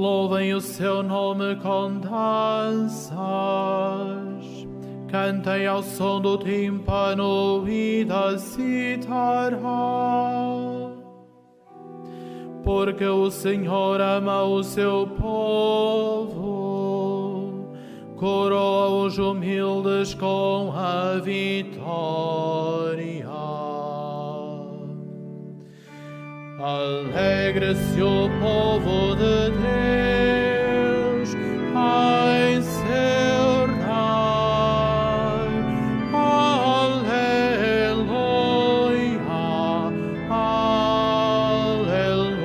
Louvem o seu nome com danças, cantem ao som do tímpano e da cítara, porque o Senhor ama o seu povo, coroa os humildes com a vitória. Alegre-se o povo de Deus em seu Rei. Aleluia, aleluia.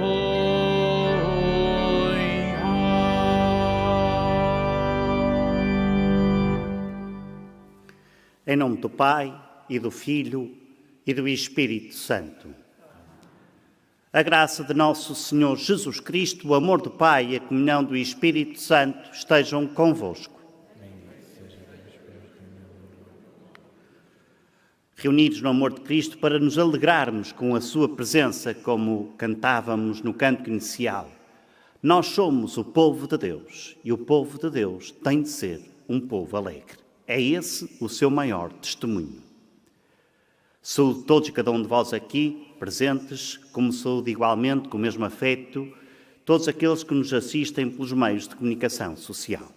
Em nome do Pai, e do Filho, e do Espírito Santo. A graça de nosso Senhor Jesus Cristo, o amor do Pai e a comunhão do Espírito Santo estejam convosco. Reunidos no amor de Cristo para nos alegrarmos com a sua presença, como cantávamos no canto inicial. Nós somos o povo de Deus e o povo de Deus tem de ser um povo alegre. É esse o seu maior testemunho. Saúdo todos e cada um de vós aqui presentes, como saúdo igualmente, com o mesmo afeto, todos aqueles que nos assistem pelos meios de comunicação social.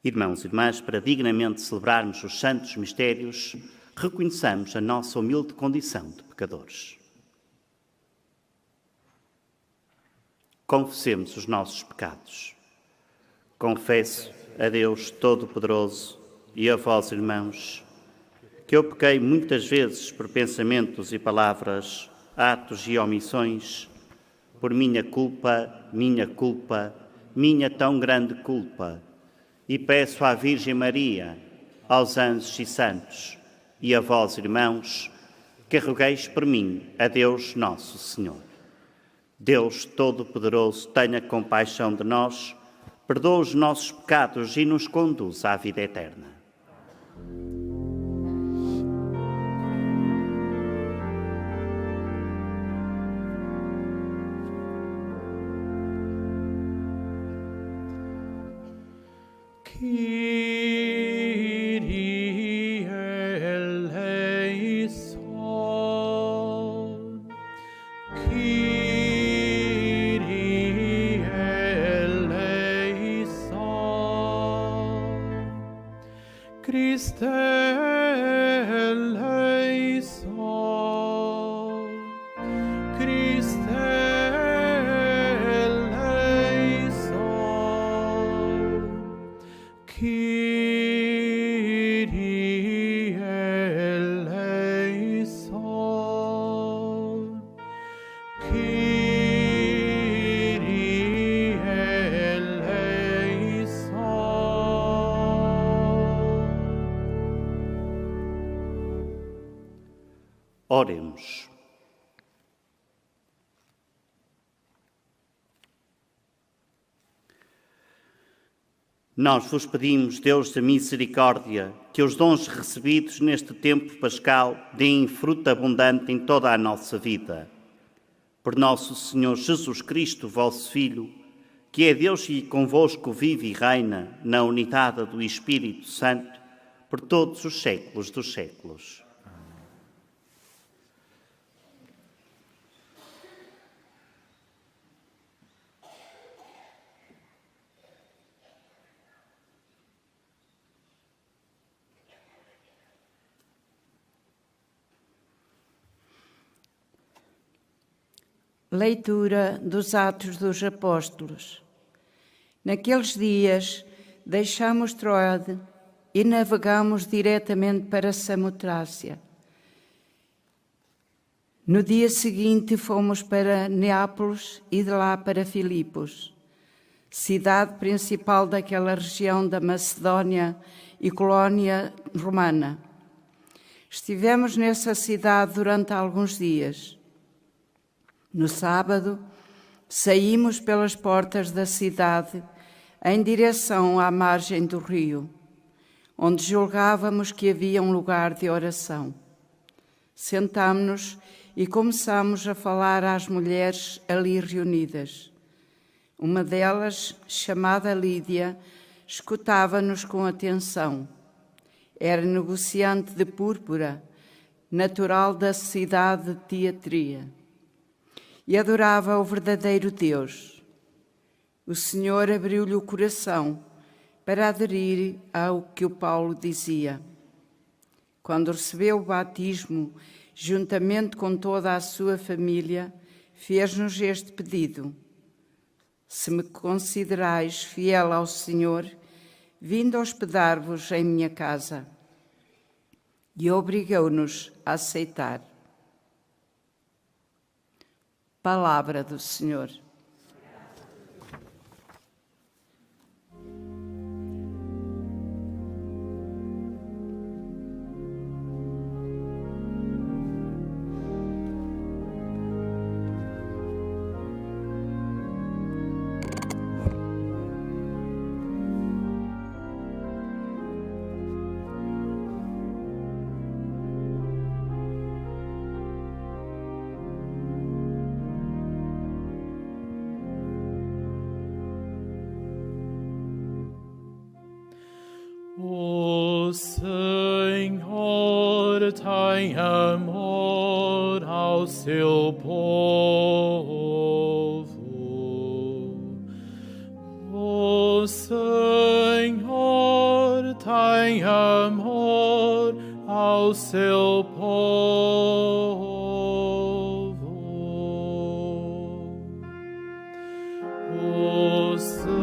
Irmãos e irmãs, para dignamente celebrarmos os santos mistérios, reconheçamos a nossa humilde condição de pecadores. Confessemos os nossos pecados. Confesso a Deus Todo-Poderoso e a vós, irmãos, que eu pequei muitas vezes por pensamentos e palavras, atos e omissões, por minha culpa, minha tão grande culpa, e peço à Virgem Maria, aos anjos e santos, e a vós, irmãos, que rogueis por mim a Deus Nosso Senhor. Deus Todo-Poderoso, tenha compaixão de nós, perdoa os nossos pecados e nos conduz à vida eterna. Kyrie eleison, Kyrie eleison, Christe eleison, Christe Kyrie eleison, Kyrie eleison. Oremos. Nós vos pedimos, Deus da misericórdia, que os dons recebidos neste tempo pascal deem fruto abundante em toda a nossa vida. Por nosso Senhor Jesus Cristo, vosso Filho, que é Deus e convosco vive e reina na unidade do Espírito Santo, por todos os séculos dos séculos. Leitura dos Atos dos Apóstolos. Naqueles dias deixamos Troade e navegamos diretamente para Samotrácia. No dia seguinte fomos para Neápolis e de lá para Filipos, cidade principal daquela região da Macedónia e colónia romana. Estivemos nessa cidade durante alguns dias. No sábado, saímos pelas portas da cidade em direção à margem do rio, onde julgávamos que havia um lugar de oração. Sentámo-nos e começámos a falar às mulheres ali reunidas. Uma delas, chamada Lídia, escutava-nos com atenção. Era negociante de púrpura, natural da cidade de Tiatira, e adorava o verdadeiro Deus. O Senhor abriu-lhe o coração para aderir ao que o Paulo dizia. Quando recebeu o batismo, juntamente com toda a sua família, fez-nos este pedido: se me considerais fiel ao Senhor, vindo hospedar-vos em minha casa. E obrigou-nos a aceitar. Palavra do Senhor. O Senhor tem amor ao seu povo. O Senhor tem amor ao seu povo. O Senhor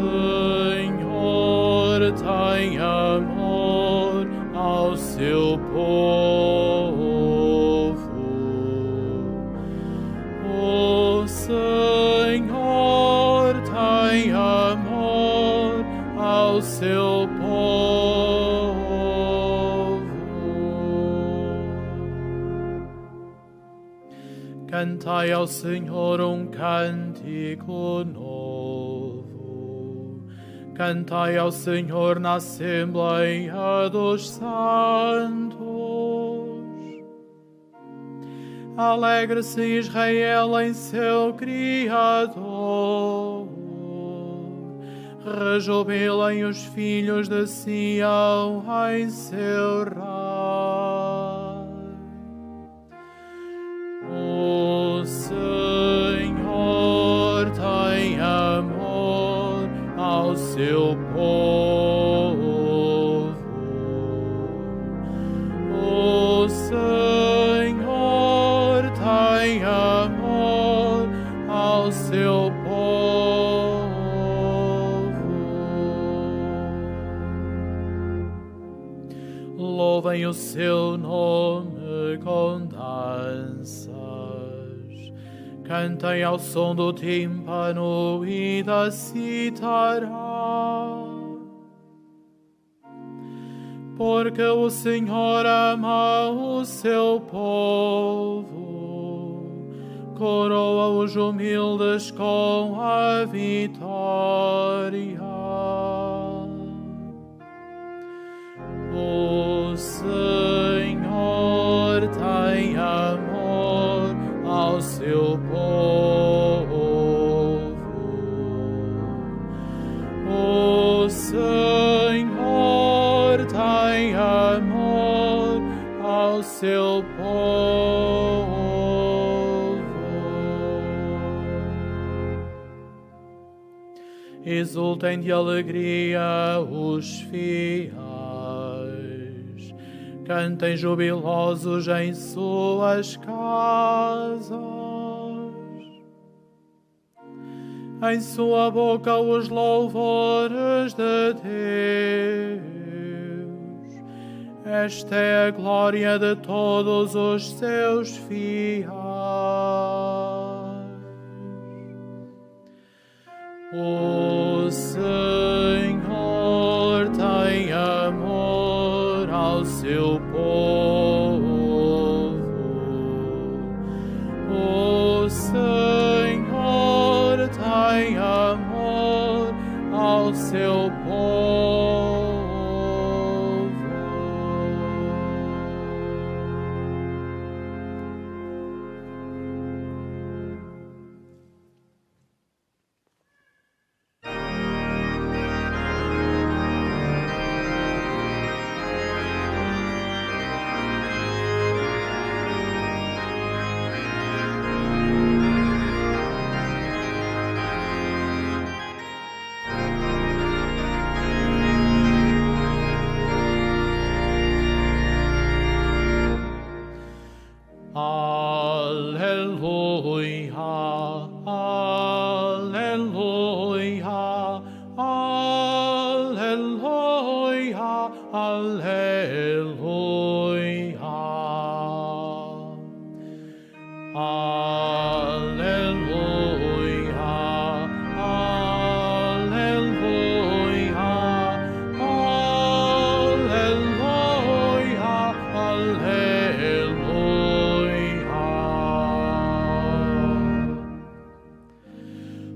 tem amor ao seu povo. O Senhor tem amor ao seu povo. Cantai ao Senhor um cântico novo. Cantai ao Senhor na Assembleia dos Santos. Alegre-se Israel em seu Criador. Rejubilem os filhos de Sião em seu Rei. O Senhor tem amor ao seu povo. O Senhor tem amor ao seu povo. Louvem o seu nome com danças. Cantem ao som do tímpano e da cítara. Porque o Senhor ama o seu povo, coroa os humildes com a vitória. O Senhor tem amor ao seu povo. O Senhor tem amor ao seu povo. Exultem de alegria os fiéis, cantem jubilosos em suas casas. Em sua boca os louvores de Deus. Esta é a glória de todos os seus fiéis. O Senhor tem amor ao seu povo. O Senhor tem amor ao seu povo.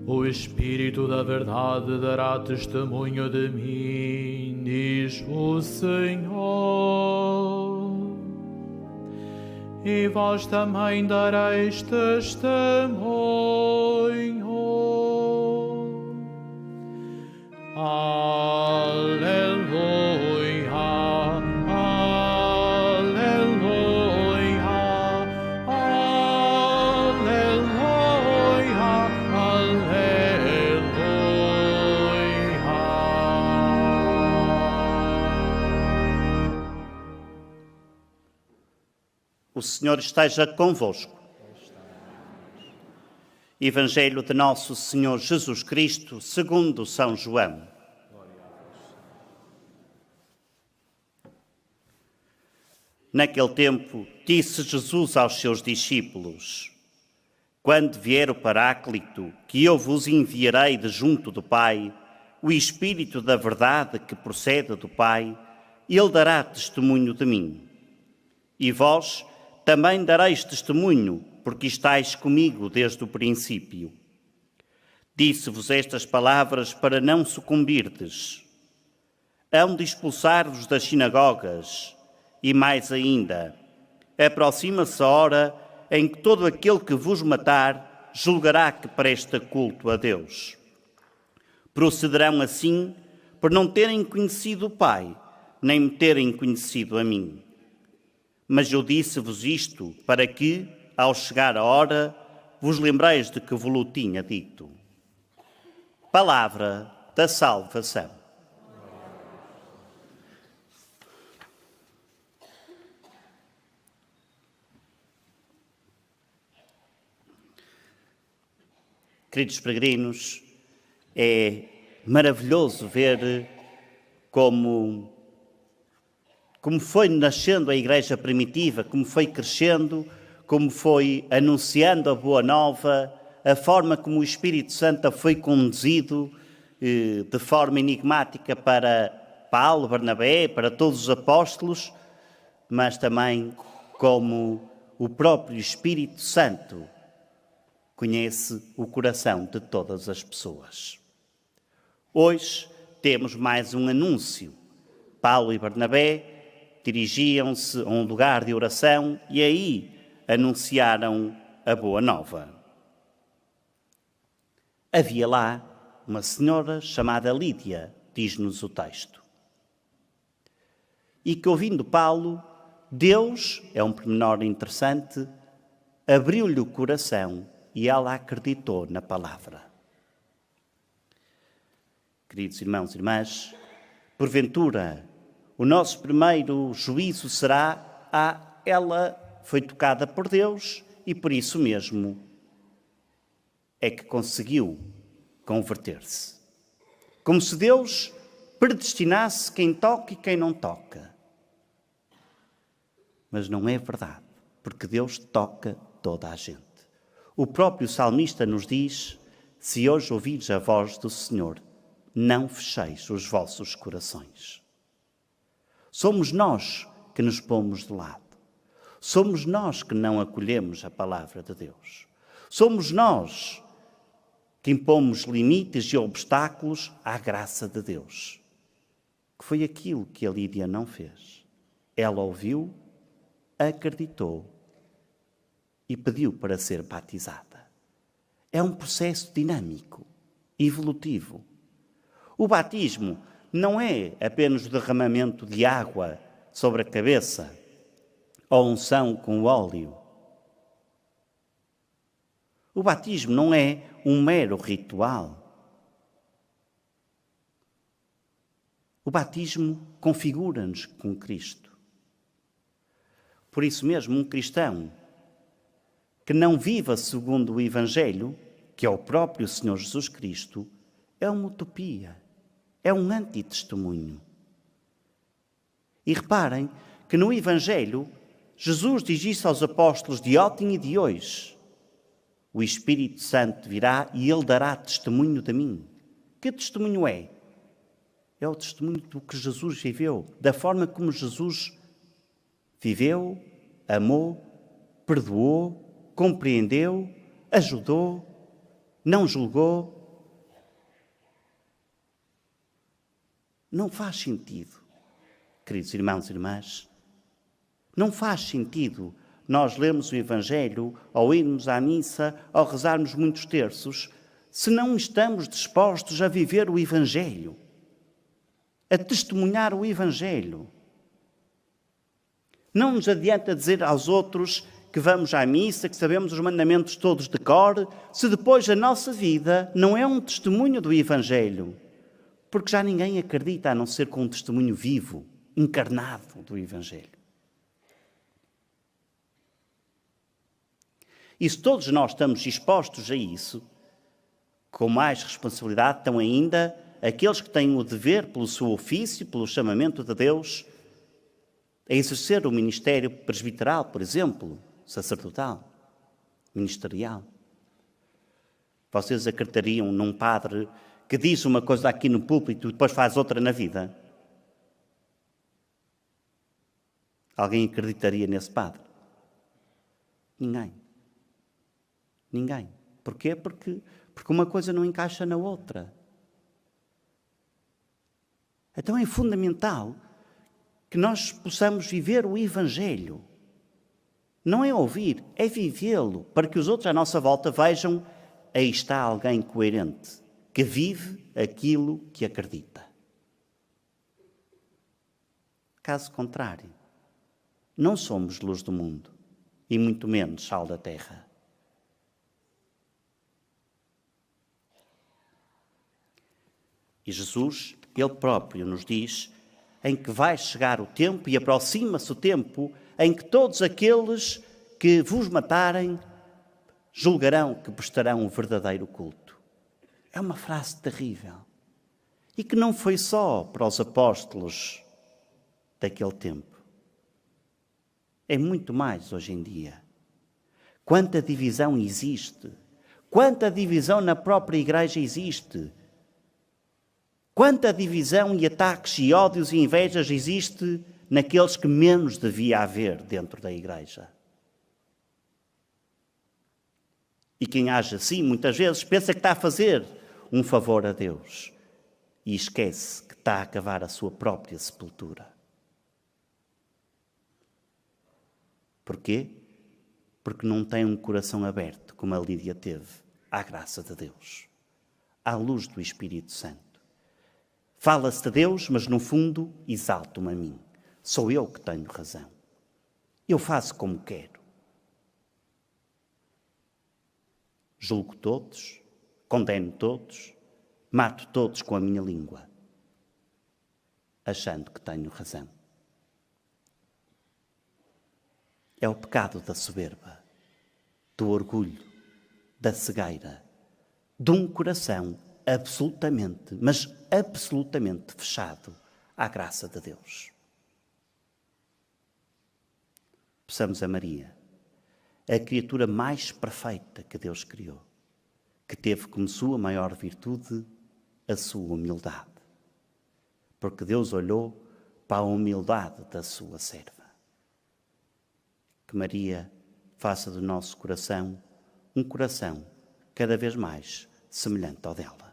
O Espírito da verdade dará testemunho de mim, diz o Senhor. E vós também dareis testemunho. Aleluia, aleluia, aleluia, aleluia. O Senhor esteja convosco. Evangelho de Nosso Senhor Jesus Cristo, segundo São João. Naquele tempo, disse Jesus aos seus discípulos: Quando vier o Paráclito, que eu vos enviarei de junto do Pai, o Espírito da verdade que procede do Pai, ele dará testemunho de mim. E vós também dareis testemunho, porque estáis comigo desde o princípio. Disse-vos estas palavras para não sucumbirdes. Hão de expulsar-vos das sinagogas, e mais ainda, aproxima-se a hora em que todo aquele que vos matar julgará que presta culto a Deus. Procederão assim por não terem conhecido o Pai, nem me terem conhecido a mim. Mas eu disse-vos isto para que, ao chegar a hora, vos lembreis de que vos tinha dito. Palavra da salvação. Queridos peregrinos, é maravilhoso ver como foi nascendo a Igreja primitiva, como foi crescendo, como foi anunciando a Boa Nova, a forma como o Espírito Santo foi conduzido de forma enigmática para Paulo, Barnabé, para todos os apóstolos, mas também como o próprio Espírito Santo conhece o coração de todas as pessoas. Hoje temos mais um anúncio. Paulo e Barnabé dirigiam-se a um lugar de oração e aí anunciaram a Boa Nova. Havia lá uma senhora chamada Lídia, diz-nos o texto, e que, ouvindo Paulo, Deus, é um pormenor interessante, abriu-lhe o coração e ela acreditou na palavra. Queridos irmãos e irmãs, porventura, o nosso primeiro juízo será: ela foi tocada por Deus e por isso mesmo é que conseguiu converter-se. Como se Deus predestinasse quem toca e quem não toca. Mas não é verdade, porque Deus toca toda a gente. O próprio salmista nos diz: se hoje ouvirdes a voz do Senhor, não fecheis os vossos corações. Somos nós que nos pomos de lado. Somos nós que não acolhemos a palavra de Deus. Somos nós que impomos limites e obstáculos à graça de Deus. Que foi aquilo que a Lídia não fez. Ela ouviu, acreditou e pediu para ser batizada. É um processo dinâmico, evolutivo. O batismo não é apenas o derramamento de água sobre a cabeça ou unção com óleo. O batismo não é um mero ritual. O batismo configura-nos com Cristo. Por isso mesmo, um cristão que não viva segundo o Evangelho, que é o próprio Senhor Jesus Cristo, é uma utopia, é um antitestemunho. E reparem que no Evangelho, Jesus diz isso aos apóstolos de ontem e de hoje. O Espírito Santo virá e ele dará testemunho de mim. Que testemunho é? É o testemunho do que Jesus viveu, da forma como Jesus viveu, amou, perdoou, compreendeu, ajudou, não julgou. Não faz sentido, queridos irmãos e irmãs, não faz sentido nós lermos o Evangelho, ou irmos à missa, ou rezarmos muitos terços, se não estamos dispostos a viver o Evangelho, a testemunhar o Evangelho. Não nos adianta dizer aos outros que vamos à missa, que sabemos os mandamentos todos de cor, se depois a nossa vida não é um testemunho do Evangelho, porque já ninguém acredita a não ser com um testemunho vivo, encarnado do Evangelho. E se todos nós estamos expostos a isso, com mais responsabilidade estão ainda aqueles que têm o dever, pelo seu ofício, pelo chamamento de Deus, a exercer o ministério presbiteral, por exemplo, sacerdotal, ministerial. Vocês acreditariam num padre que diz uma coisa aqui no púlpito e depois faz outra na vida? Alguém acreditaria nesse padre? Ninguém. Ninguém. Porquê? Porque uma coisa não encaixa na outra. Então é fundamental que nós possamos viver o Evangelho. Não é ouvir, é vivê-lo, para que os outros à nossa volta vejam, aí está alguém coerente, que vive aquilo que acredita. Caso contrário, não somos luz do mundo, e muito menos sal da terra. E Jesus, Ele próprio nos diz em que vai chegar o tempo e aproxima-se o tempo em que todos aqueles que vos matarem julgarão que prestarão um verdadeiro culto. É uma frase terrível. E que não foi só para os apóstolos daquele tempo. É muito mais hoje em dia. Quanta divisão existe. Quanta divisão na própria igreja existe. Quanta divisão e ataques e ódios e invejas existe naqueles que menos devia haver dentro da igreja. E quem age assim, muitas vezes, pensa que está a fazer um favor a Deus e esquece que está a cavar a sua própria sepultura. Porquê? Porque não tem um coração aberto, como a Lídia teve, à graça de Deus, à luz do Espírito Santo. Fala-se de Deus, mas no fundo exalto-me a mim. Sou eu que tenho razão. Eu faço como quero. Julgo todos, condeno todos, mato todos com a minha língua, achando que tenho razão. É o pecado da soberba, do orgulho, da cegueira, de um coração absolutamente, mas absolutamente fechado à graça de Deus. Peçamos a Maria, a criatura mais perfeita que Deus criou, que teve como sua maior virtude a sua humildade. Porque Deus olhou para a humildade da sua serva. Que Maria faça do nosso coração um coração cada vez mais semelhante ao dela.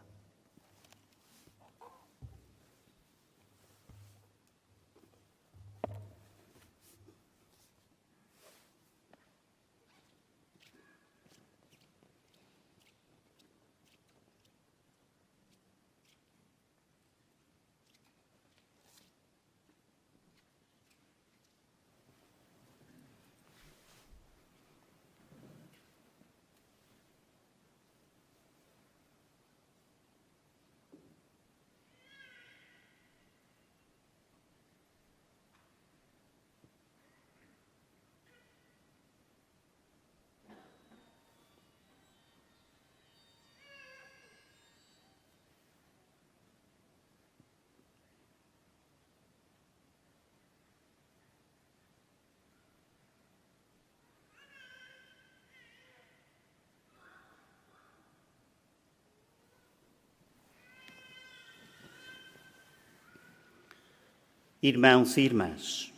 Irmãos e irmãs,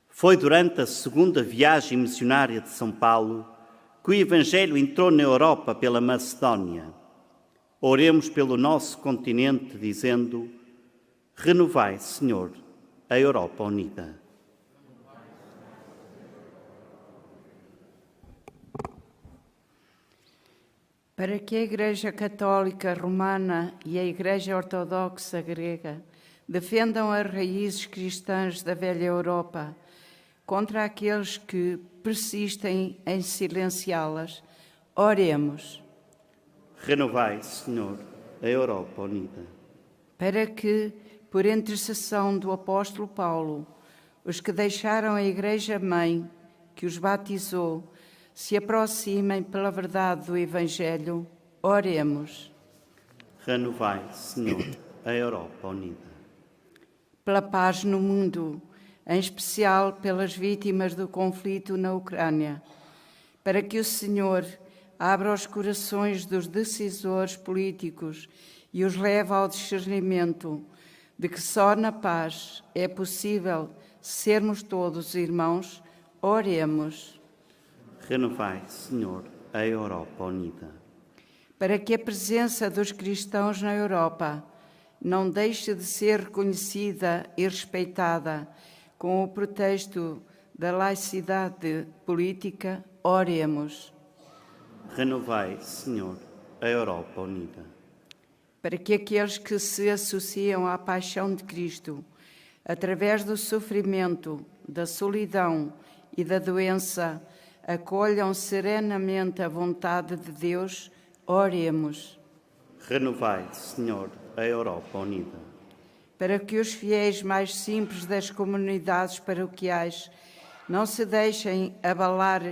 foi durante a segunda viagem missionária de São Paulo que o Evangelho entrou na Europa pela Macedónia. Oremos pelo nosso continente, dizendo: renovai, Senhor, a Europa unida. Para que a Igreja Católica Romana e a Igreja Ortodoxa Grega defendam as raízes cristãs da velha Europa contra aqueles que persistem em silenciá-las, oremos. Renovai, Senhor, a Europa unida. Para que, por intercessão do apóstolo Paulo, os que deixaram a Igreja-mãe, que os batizou, se aproximem pela verdade do Evangelho, oremos. Renovai, Senhor, a Europa unida. Pela paz no mundo, em especial pelas vítimas do conflito na Ucrânia, para que o Senhor abra os corações dos decisores políticos e os leve ao discernimento de que só na paz é possível sermos todos irmãos, oremos. Renovai, Senhor, a Europa unida. Para que a presença dos cristãos na Europa não deixe de ser reconhecida e respeitada com o pretexto da laicidade política, oremos. Renovai, Senhor, a Europa unida. Para que aqueles que se associam à paixão de Cristo, através do sofrimento, da solidão e da doença, acolham serenamente a vontade de Deus, oremos. Renovai, Senhor, a Europa unida. Para que os fiéis mais simples das comunidades paroquiais não se deixem abalar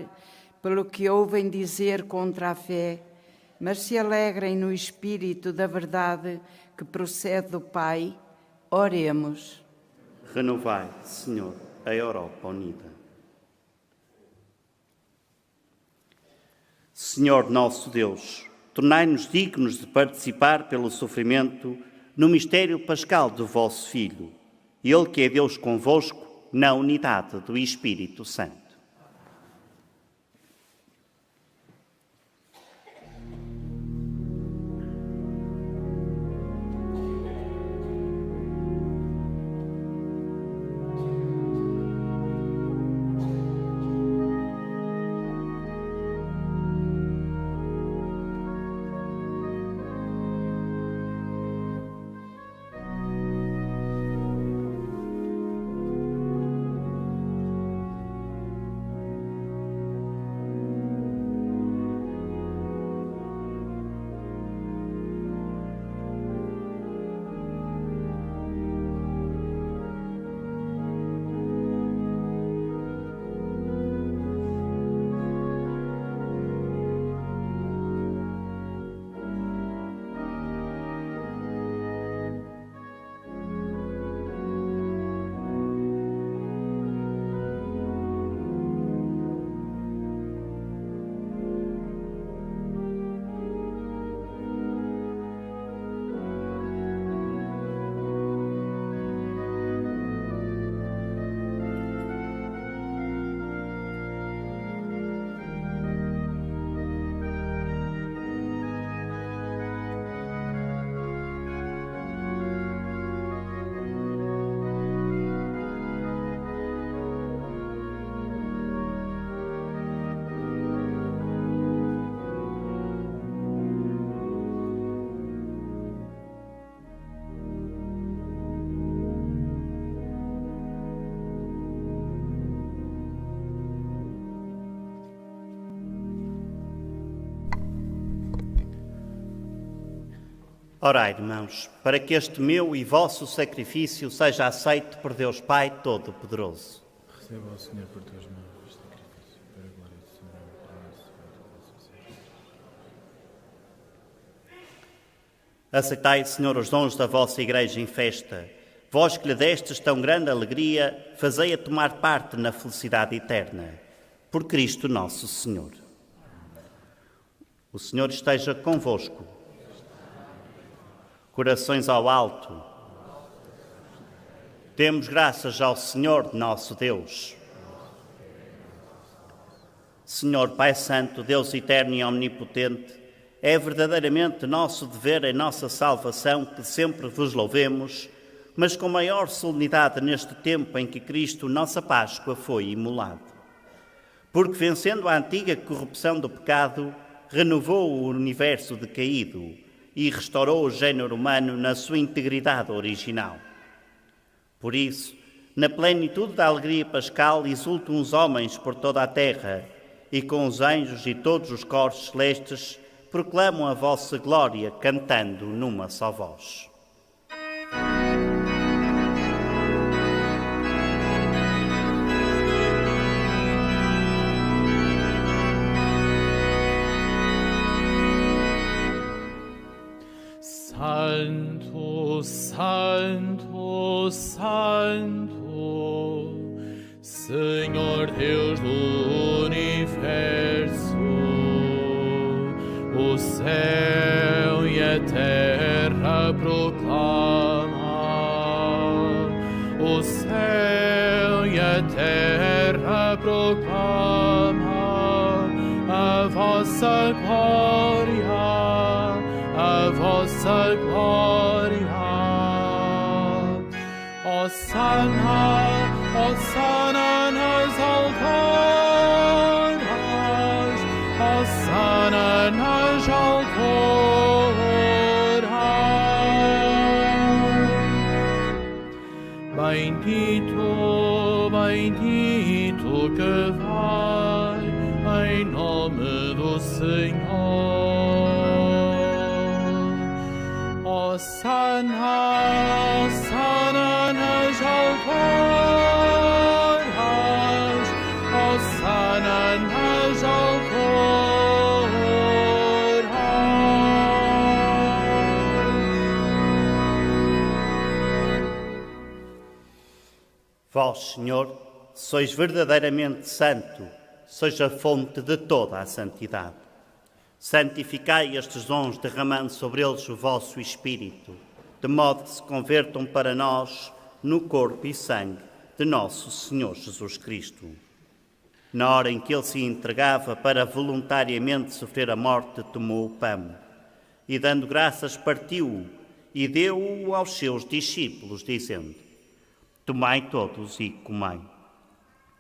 pelo que ouvem dizer contra a fé, mas se alegrem no espírito da verdade que procede do Pai, oremos. Renovai, Senhor, a Europa unida. Senhor nosso Deus, tornai-nos dignos de participar pelo sofrimento no mistério pascal do vosso Filho, Ele que é Deus convosco, na unidade do Espírito Santo. Orai, irmãos, para que este meu e vosso sacrifício seja aceito por Deus Pai Todo-Poderoso. Receba, ó Senhor, por tuas mãos este sacrifício, para a glória do Senhor e para a nossa Aceitai, Senhor, os dons da vossa Igreja em festa. Vós que lhe destes tão grande alegria, fazei-a tomar parte na felicidade eterna. Por Cristo nosso Senhor. O Senhor esteja convosco. Corações ao alto. Demos graças ao Senhor nosso Deus. Senhor Pai Santo, Deus eterno e omnipotente, é verdadeiramente nosso dever em nossa salvação que sempre vos louvemos, mas com maior solenidade neste tempo em que Cristo, nossa Páscoa, foi imolado. Porque, vencendo a antiga corrupção do pecado, renovou o universo decaído e restaurou o género humano na sua integridade original. Por isso, na plenitude da alegria pascal, exultam os homens por toda a terra, e com os anjos e todos os coros celestes proclamam a vossa glória, cantando numa só voz. Santo, Santo, Santo, Senhor Deus do universo, o céu e a terra proclamam, o céu e a terra proclamam a vossa glória, a vossa glória. Hosana, Hosana nas alturas, Hosana nas alturas. Bendito, bendito que vai em nome do Senhor. Hosana, Hosana nas alturas, Hosana nas alturas. Vós, Senhor, sois verdadeiramente santo, sois a fonte de toda a santidade. Santificai estes dons, derramando sobre eles o vosso Espírito, de modo que se convertam para nós no corpo e sangue de nosso Senhor Jesus Cristo. Na hora em que ele se entregava para voluntariamente sofrer a morte, tomou o pão e, dando graças, partiu-o e deu-o aos seus discípulos, dizendo: Tomai todos e comei.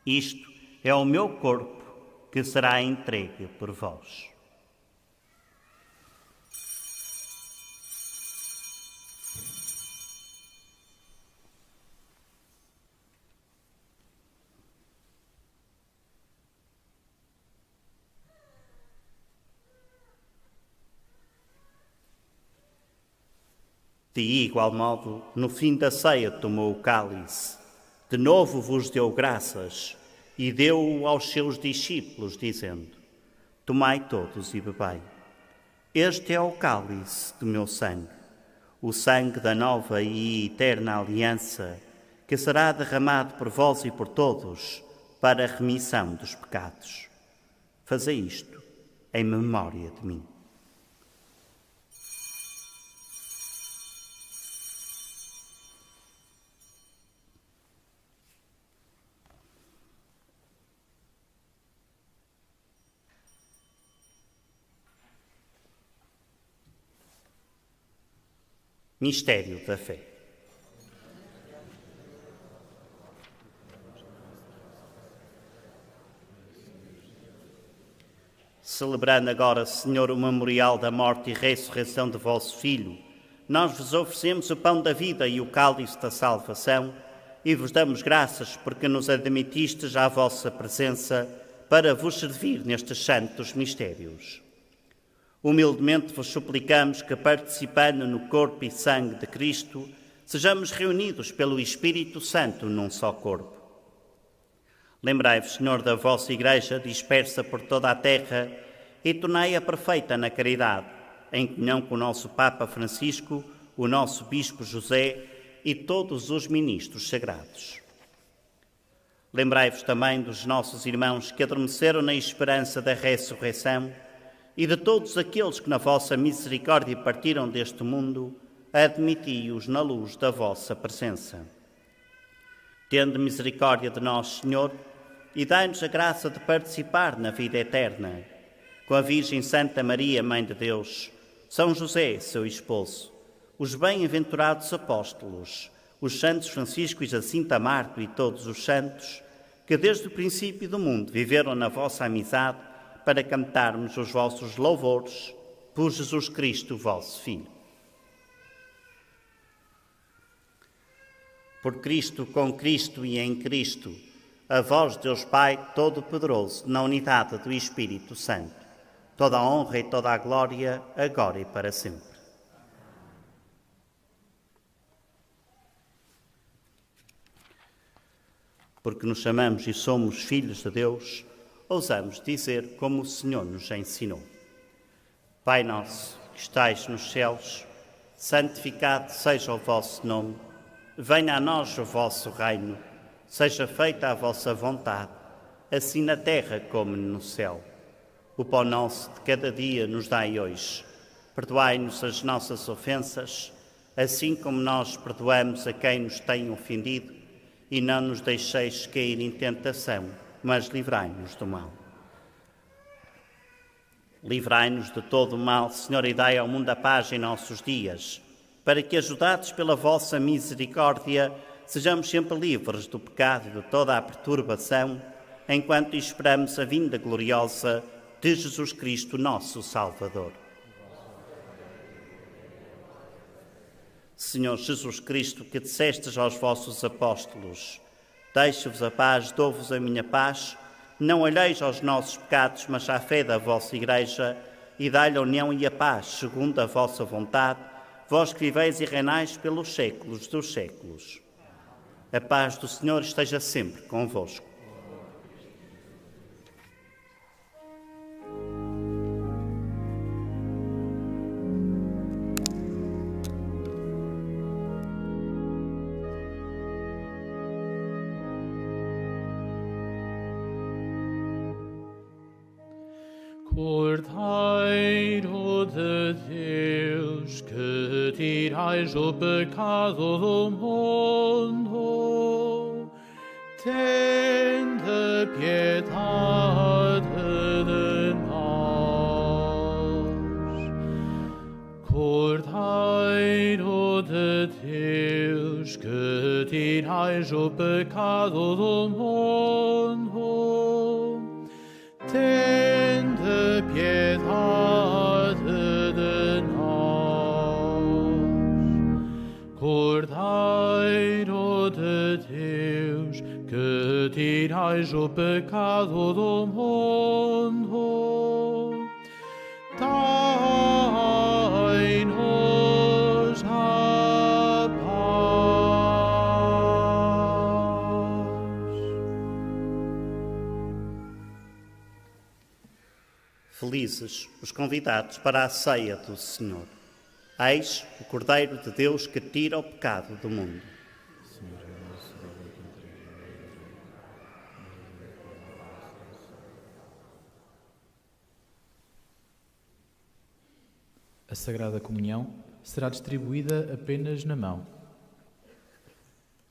Isto é o meu corpo que será entregue por vós. De igual modo, no fim da ceia tomou o cálice, de novo vos deu graças e deu-o aos seus discípulos, dizendo: Tomai todos e bebei. Este é o cálice do meu sangue, o sangue da nova e eterna aliança, que será derramado por vós e por todos para a remissão dos pecados. Fazei isto em memória de mim. Mistério da fé. Celebrando agora, Senhor, o memorial da morte e ressurreição de vosso Filho, nós vos oferecemos o pão da vida e o cálice da salvação e vos damos graças porque nos admitistes à vossa presença para vos servir nestes santos mistérios. Humildemente vos suplicamos que, participando no corpo e sangue de Cristo, sejamos reunidos pelo Espírito Santo num só corpo. Lembrai-vos, Senhor, da vossa Igreja dispersa por toda a terra e tornai-a perfeita na caridade, em comunhão com o nosso Papa Francisco, o nosso Bispo José e todos os ministros sagrados. Lembrai-vos também dos nossos irmãos que adormeceram na esperança da ressurreição e de todos aqueles que na vossa misericórdia partiram deste mundo, admiti-os na luz da vossa presença. Tende misericórdia de nós, Senhor, e dai-nos a graça de participar na vida eterna. Com a Virgem Santa Maria, Mãe de Deus, São José, seu esposo, os bem-aventurados apóstolos, os santos Francisco e Jacinta Marto e todos os santos, que desde o princípio do mundo viveram na vossa amizade, para cantarmos os vossos louvores, por Jesus Cristo, vosso Filho. Por Cristo, com Cristo e em Cristo, a vós, Deus Pai Todo-Poderoso, na unidade do Espírito Santo, toda a honra e toda a glória, agora e para sempre. Porque nos chamamos e somos filhos de Deus, ousamos dizer como o Senhor nos ensinou. Pai nosso, que estais nos céus, santificado seja o vosso nome. Venha a nós o vosso reino, seja feita a vossa vontade, assim na terra como no céu. O pão nosso de cada dia nos dai hoje. Perdoai-nos as nossas ofensas, assim como nós perdoamos a quem nos tem ofendido, e não nos deixeis cair em tentação, mas livrai-nos do mal. Livrai-nos de todo o mal, Senhor, e dai ao mundo a paz em nossos dias, para que, ajudados pela vossa misericórdia, sejamos sempre livres do pecado e de toda a perturbação, enquanto esperamos a vinda gloriosa de Jesus Cristo, nosso Salvador. Senhor Jesus Cristo, que dissestes aos vossos apóstolos: deixo-vos a paz, dou-vos a minha paz, não olheis aos nossos pecados, mas à fé da vossa Igreja, e dai-lhe a união e a paz, segundo a vossa vontade, vós que viveis e reinais pelos séculos dos séculos. A paz do Senhor esteja sempre convosco. Cordeiro de Deus, que tirais o pecado do mundo, tende piedade de nós. Cordeiro de Deus, que tirais o pecado do mundo, tende piedade de nós. Cordeiro de Deus, que tirais o pecado do mundo, dai-nos a paz. Felizes os convidados para a ceia do Senhor. Eis o Cordeiro de Deus que tira o pecado do mundo. A Sagrada Comunhão será distribuída apenas na mão.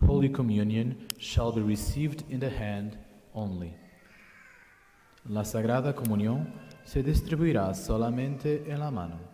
Holy Communion shall be received in the hand only. La Sagrada Comunión se distribuirá solamente en la mano.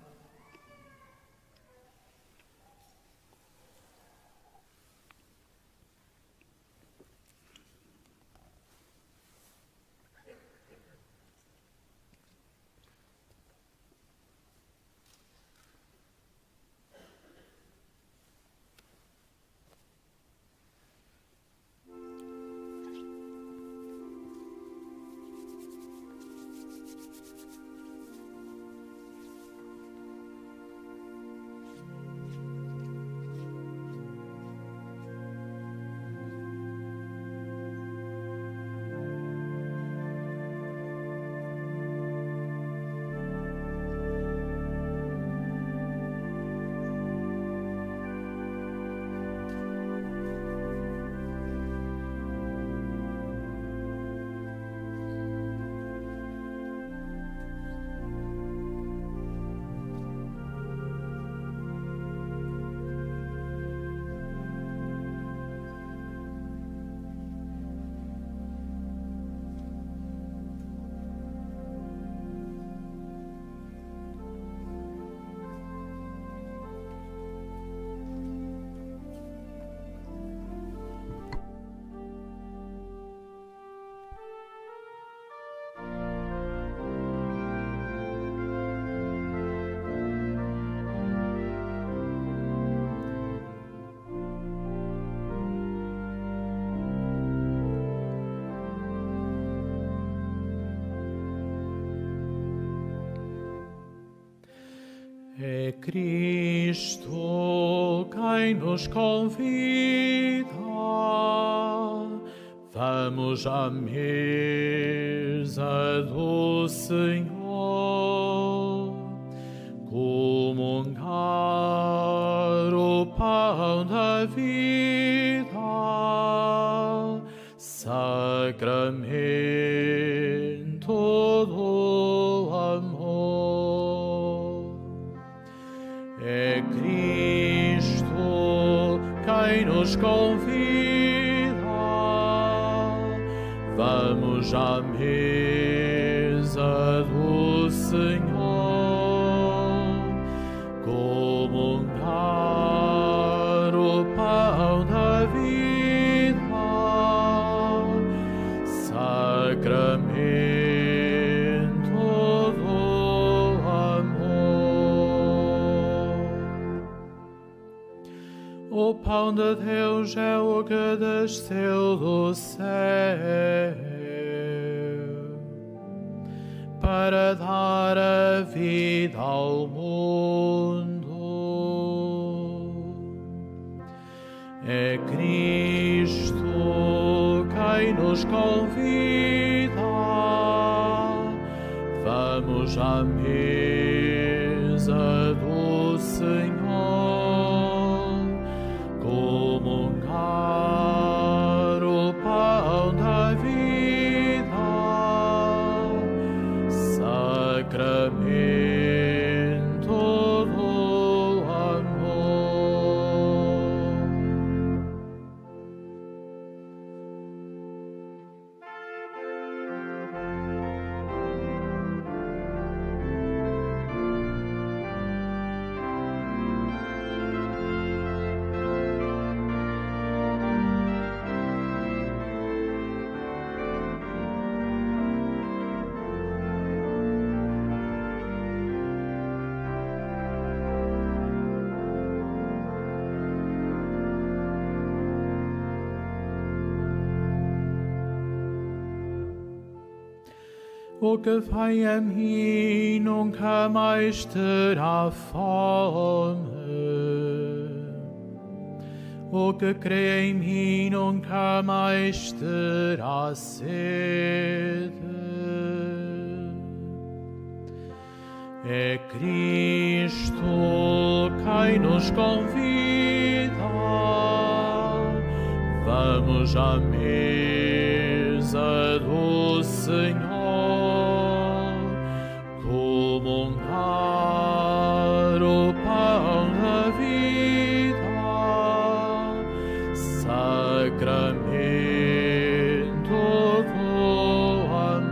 É Cristo quem nos convida. Vamos à mesa do Senhor, comungar o pão da vida, sacramento do amor. É Cristo quem nos convida. Vamos à mesa do Senhor, comungar o pão da vida, sacramento do amor. O pão de Deus é o que desceu do céu para dar a vida ao mundo. É Cristo quem nos convida. Vamos à mesa do Senhor, comungar o pão da vida, sacramento do amor. O que vem a mim nunca mais terá fome. O que crê em mim nunca mais terá sede. É Cristo quem nos convida. Vamos à mesa do Senhor, comungar o pão da vida, sacramento do amor.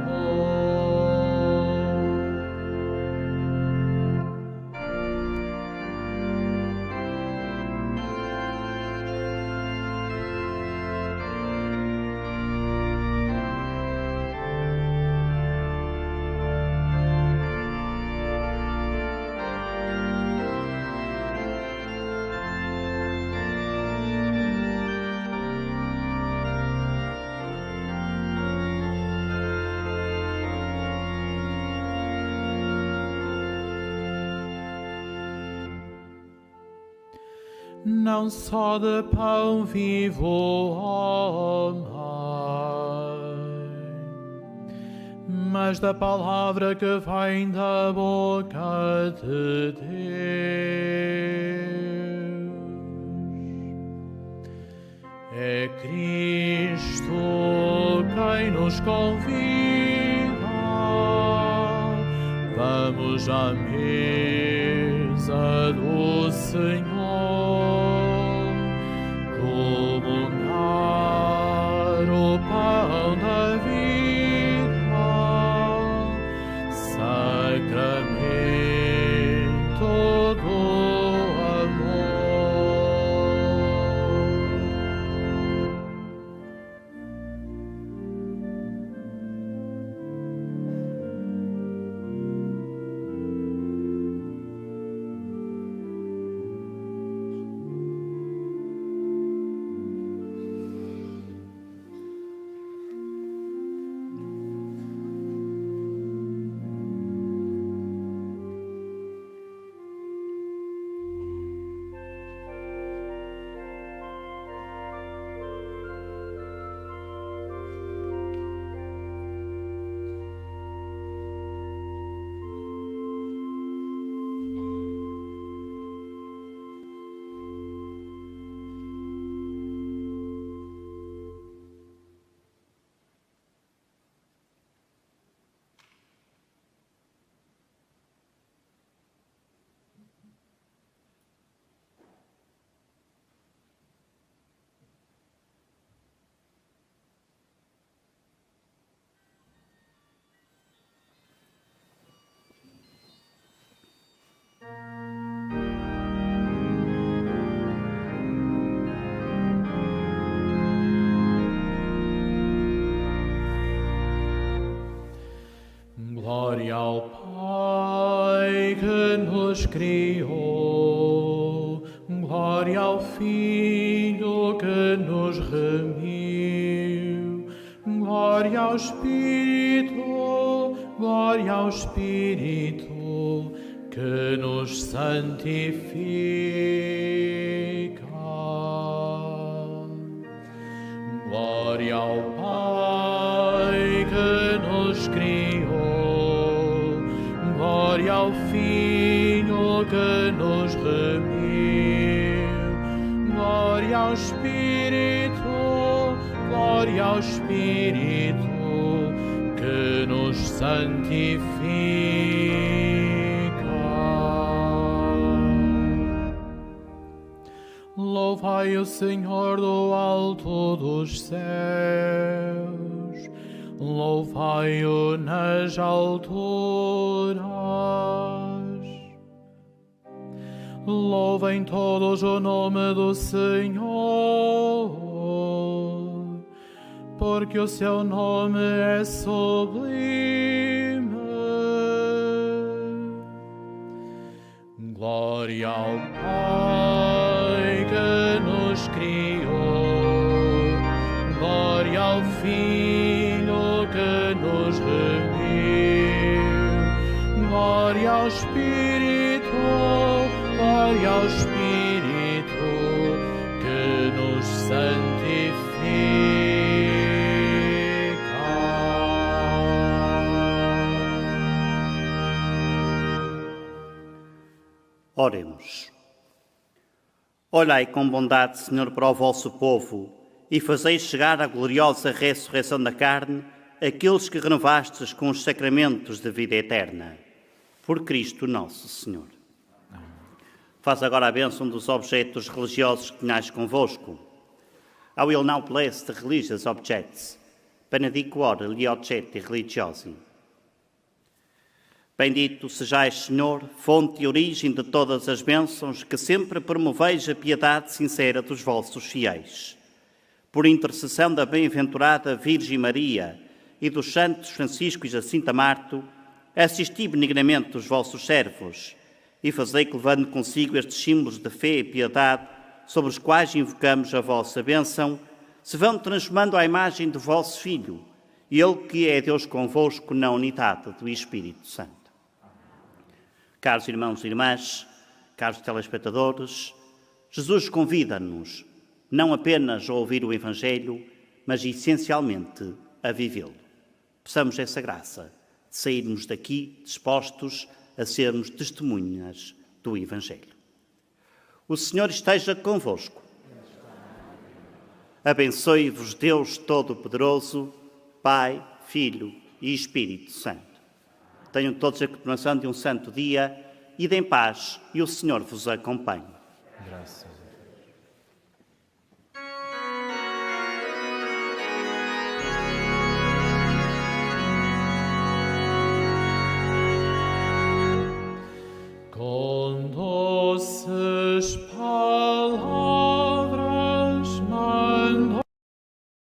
Não só de pão vivo o homem, mas da palavra que vem da boca de Deus. É Cristo quem nos convida. Vamos à mesa do Senhor, comungar o pão da vida, sacramento do amor. que nos criou, glória ao Filho que nos remiu, glória ao Espírito que nos santifica. Glória ao Pai que nos criou, glória ao Filho que nos remiu, glória ao Espírito que nos santifica. Louvai o Senhor do alto dos céus, louvai-o nas alturas. Louvem todos o nome do Senhor, porque o seu nome é sublime. Glória ao Pai que nos criou, glória ao Filho que nos remiu, glória ao Espírito que nos santifica. Oremos. Olhai com bondade, Senhor, para o vosso povo e fazeis chegar à gloriosa ressurreição da carne aqueles que renovastes com os sacramentos de vida eterna. Por Cristo nosso Senhor. Faz agora a bênção dos objetos religiosos que tenhais convosco. I will now bless the religious objects. Benediquor gli oggetti religiosi. Bendito sejais, Senhor, fonte e origem de todas as bênçãos, que sempre promoveis a piedade sincera dos vossos fiéis. Por intercessão da bem-aventurada Virgem Maria e dos santos Francisco e Jacinta Marto, assisti benignamente os vossos servos e fazei que, levando consigo estes símbolos de fé e piedade, sobre os quais invocamos a vossa bênção, se vão transformando à imagem do vosso Filho, Ele que é Deus convosco na unidade do Espírito Santo. Caros irmãos e irmãs, caros telespectadores, Jesus convida-nos não apenas a ouvir o Evangelho, mas essencialmente a vivê-lo. Peçamos essa graça de sairmos daqui dispostos a sermos testemunhas do Evangelho. O Senhor esteja convosco. Abençoe-vos Deus Todo-Poderoso, Pai, Filho e Espírito Santo. Tenham todos a continuação de um santo dia, ide em paz e o Senhor vos acompanhe. Graças a Deus. Com doces